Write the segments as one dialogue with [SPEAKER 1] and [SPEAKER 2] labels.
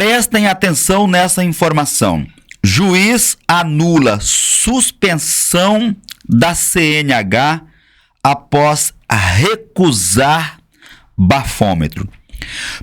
[SPEAKER 1] Prestem atenção nessa informação. Juiz anula suspensão da CNH após recusar bafômetro.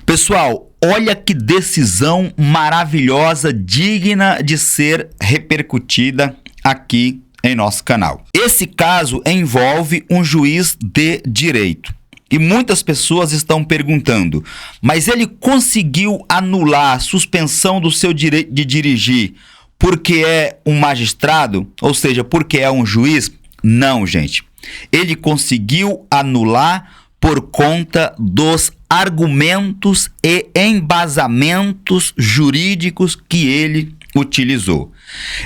[SPEAKER 1] Pessoal, olha que decisão maravilhosa, digna de ser repercutida aqui em nosso canal. Esse caso envolve um juiz de direito. E muitas pessoas estão perguntando, mas ele conseguiu anular a suspensão do seu direito de dirigir porque é um magistrado? Ou seja, porque é um juiz? Não, gente. Ele conseguiu anular por conta dos argumentos e embasamentos jurídicos que ele utilizou.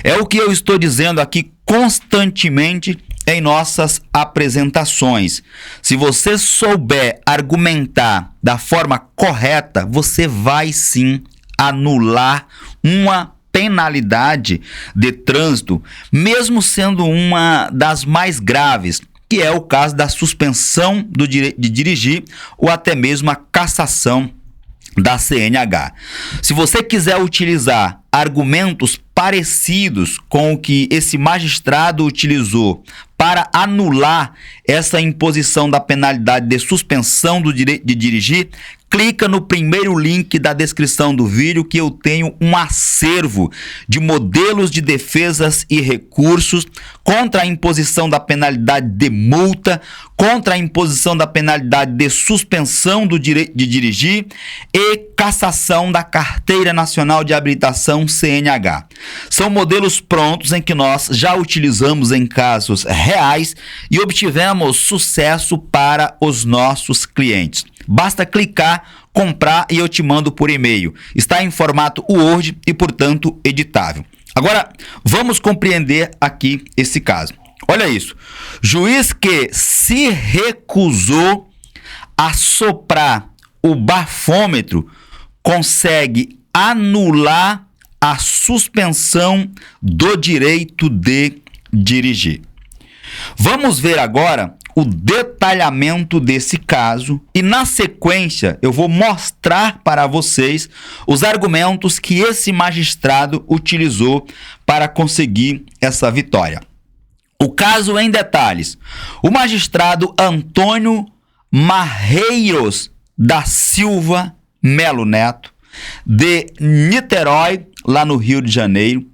[SPEAKER 1] É o que eu estou dizendo aqui constantemente em nossas apresentações. Se você souber argumentar da forma correta, você vai sim anular uma penalidade de trânsito, mesmo sendo uma das mais graves, que é o caso da suspensão do direito de dirigir ou até mesmo a cassação da CNH. Se você quiser utilizar argumentos parecidos com o que esse magistrado utilizou para anular essa imposição da penalidade de suspensão do direito de dirigir, clica no primeiro link da descrição do vídeo que eu tenho um acervo de modelos de defesas e recursos contra a imposição da penalidade de multa, contra a imposição da penalidade de suspensão do direito de dirigir e cassação da Carteira Nacional de Habilitação CNH. São modelos prontos em que nós já utilizamos em casos reais e obtivemos sucesso para os nossos clientes. Basta clicar, comprar e eu te mando por e-mail. Está em formato Word e, portanto, editável. Agora, vamos compreender aqui esse caso. Olha isso. Juiz que se recusou a soprar o bafômetro consegue anular a suspensão do direito de dirigir. Vamos ver agora o detalhamento desse caso e, na sequência, eu vou mostrar para vocês os argumentos que esse magistrado utilizou para conseguir essa vitória. O caso em detalhes. O magistrado Antônio Marreiros da Silva Melo Neto, de Niterói, lá no Rio de Janeiro,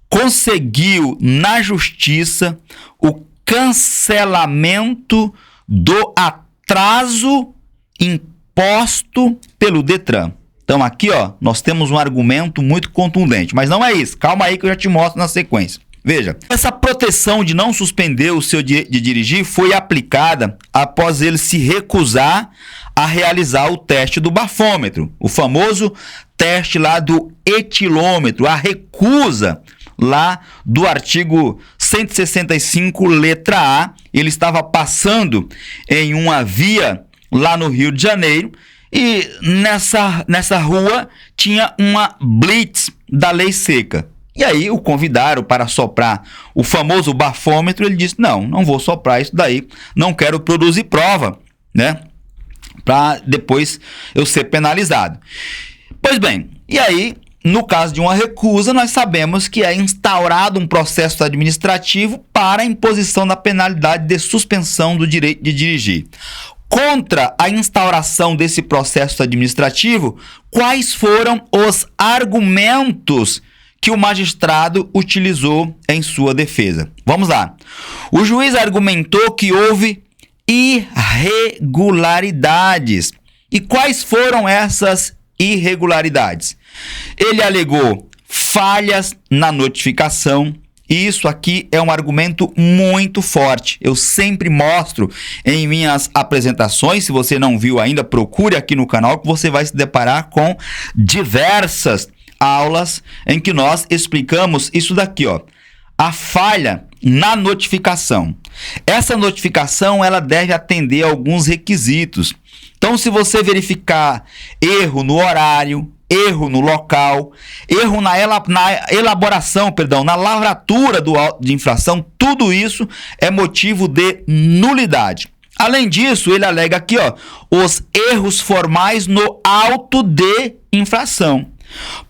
[SPEAKER 1] conseguiu na justiça o cancelamento do atraso imposto pelo Detran. Então aqui, ó, nós temos um argumento muito contundente, mas não é isso. Calma aí que eu já te mostro na sequência. Veja, essa proteção de não suspender o seu direito de dirigir foi aplicada após ele se recusar a realizar o teste do bafômetro, o famoso teste lá do etilômetro, a recusa lá do artigo 165, letra A. Ele estava passando em uma via lá no Rio de Janeiro e nessa rua tinha uma blitz da lei seca. E aí o convidaram para soprar o famoso bafômetro. Ele disse, não vou soprar isso daí, não quero produzir prova, né, para depois eu ser penalizado. Pois bem, e aí, no caso de uma recusa, nós sabemos que é instaurado um processo administrativo para a imposição da penalidade de suspensão do direito de dirigir. Contra a instauração desse processo administrativo, quais foram os argumentos que o magistrado utilizou em sua defesa? Vamos lá. O juiz argumentou que houve irregularidades. E quais foram essas irregularidades? Ele alegou falhas na notificação, e isso aqui é um argumento muito forte. Eu sempre mostro em minhas apresentações, se você não viu ainda, procure aqui no canal que você vai se deparar com diversas aulas em que nós explicamos isso daqui, ó. A falha na notificação. Essa notificação ela deve atender a alguns requisitos. Então, se você verificar erro no horário, erro no local, erro na elaboração, na lavratura do auto de infração, tudo isso é motivo de nulidade. Além disso, ele alega aqui, ó, os erros formais no auto de infração.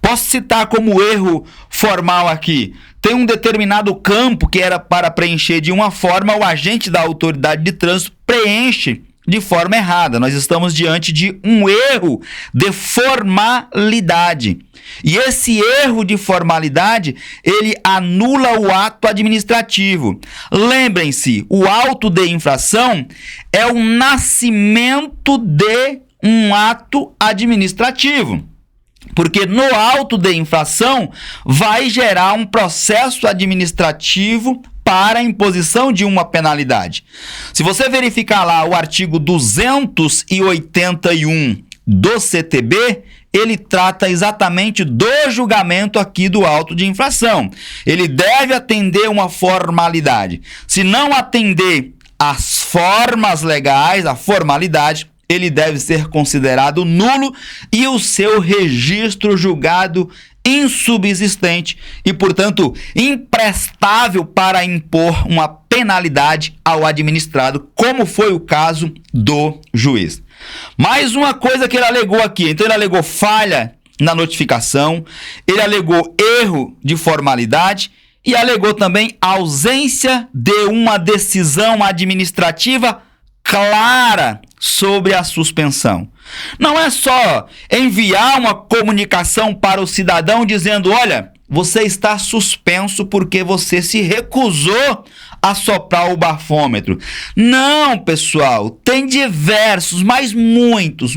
[SPEAKER 1] Posso citar como erro formal aqui: tem um determinado campo que era para preencher de uma forma, o agente da autoridade de trânsito preenche de forma errada. Nós estamos diante de um erro de formalidade. E esse erro de formalidade, ele anula o ato administrativo. Lembrem-se, o auto de infração é o nascimento de um ato administrativo. Porque no auto de infração vai gerar um processo administrativo para a imposição de uma penalidade. Se você verificar lá o artigo 281 do CTB, ele trata exatamente do julgamento aqui do auto de infração. Ele deve atender uma formalidade. Se não atender às formas legais, a formalidade, ele deve ser considerado nulo e o seu registro julgado insubsistente e, portanto, imprestável para impor uma penalidade ao administrado, como foi o caso do juiz. Mais uma coisa que ele alegou aqui. Então, ele alegou falha na notificação, ele alegou erro de formalidade e alegou também ausência de uma decisão administrativa clara sobre a suspensão. Não é só enviar uma comunicação para o cidadão dizendo: olha, você está suspenso porque você se recusou a soprar o bafômetro. Não, pessoal, tem diversos, mas muitos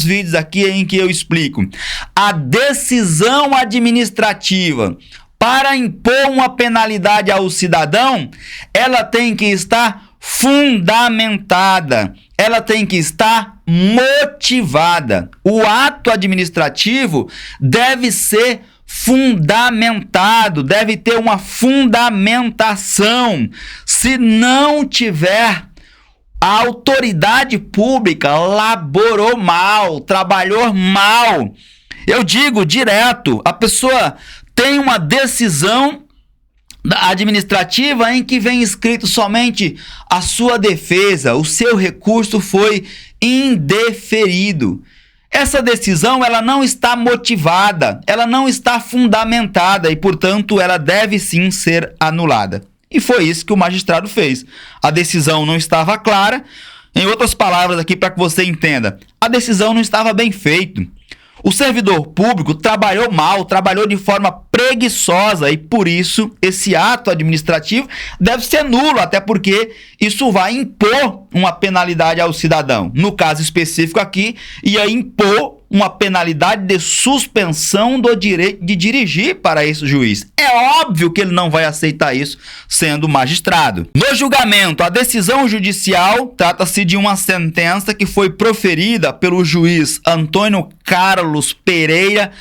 [SPEAKER 1] vídeos aqui em que eu explico. A decisão administrativa para impor uma penalidade ao cidadão, ela tem que estar fundamentada, ela tem que estar motivada. O ato administrativo deve ser fundamentado, deve ter uma fundamentação. Se não tiver, a autoridade pública laborou mal, trabalhou mal. Eu digo direto, a pessoa tem uma decisão administrativa em que vem escrito somente a sua defesa, o seu recurso foi indeferido. Essa decisão, ela não está motivada, ela não está fundamentada e, portanto, ela deve sim ser anulada. E foi isso que o magistrado fez. A decisão não estava clara. Em outras palavras aqui, para que você entenda, a decisão não estava bem feita. O servidor público trabalhou mal, trabalhou de forma preguiçosa e, por isso, esse ato administrativo deve ser nulo, até porque isso vai impor uma penalidade ao cidadão. No caso específico aqui, ia impor uma penalidade de suspensão do direito de dirigir para esse juiz. É óbvio que ele não vai aceitar isso sendo magistrado. No julgamento, a decisão judicial trata-se de uma sentença que foi proferida pelo juiz Antônio Carlos Pereira,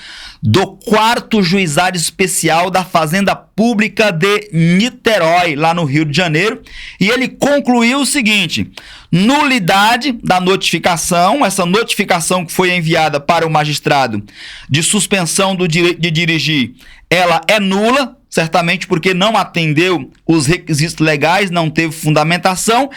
[SPEAKER 1] do 4º Juizado Especial da Fazenda Pública de Niterói, lá no Rio de Janeiro, e ele concluiu o seguinte: nulidade da notificação, essa notificação que foi enviada para o magistrado de suspensão do direito de dirigir, ela é nula, certamente porque não atendeu os requisitos legais, não teve fundamentação.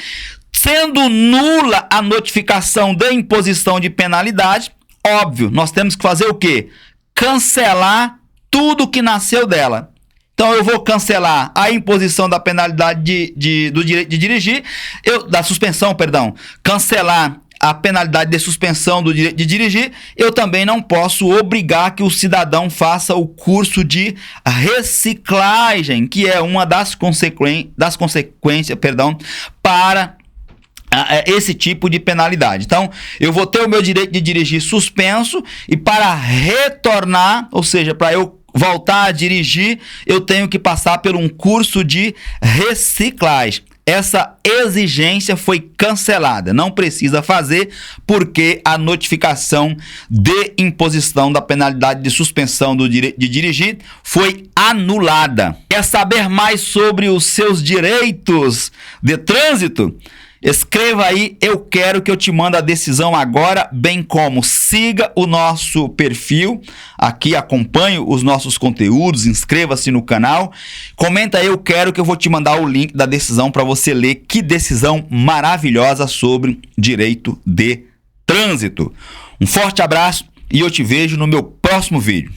[SPEAKER 1] Sendo nula a notificação de imposição de penalidade, óbvio, nós temos que fazer o quê? Cancelar tudo que nasceu dela. Então eu vou cancelar a imposição da penalidade do direito de dirigir, da suspensão, perdão, cancelar a penalidade de suspensão do direito de dirigir. Eu também não posso obrigar que o cidadão faça o curso de reciclagem, que é uma das consequências, para esse tipo de penalidade. Então, eu vou ter o meu direito de dirigir suspenso e para retornar, ou seja, para eu voltar a dirigir, eu tenho que passar por um curso de reciclagem. Essa exigência foi cancelada, não precisa fazer porque a notificação de imposição da penalidade de suspensão do direito de dirigir foi anulada. Quer saber mais sobre os seus direitos de trânsito? Escreva aí, eu quero que eu te mande a decisão agora, bem como siga o nosso perfil, aqui acompanhe os nossos conteúdos, inscreva-se no canal, comenta aí, eu quero que eu vou te mandar o link da decisão para você ler. Que decisão maravilhosa sobre direito de trânsito. Um forte abraço e eu te vejo no meu próximo vídeo.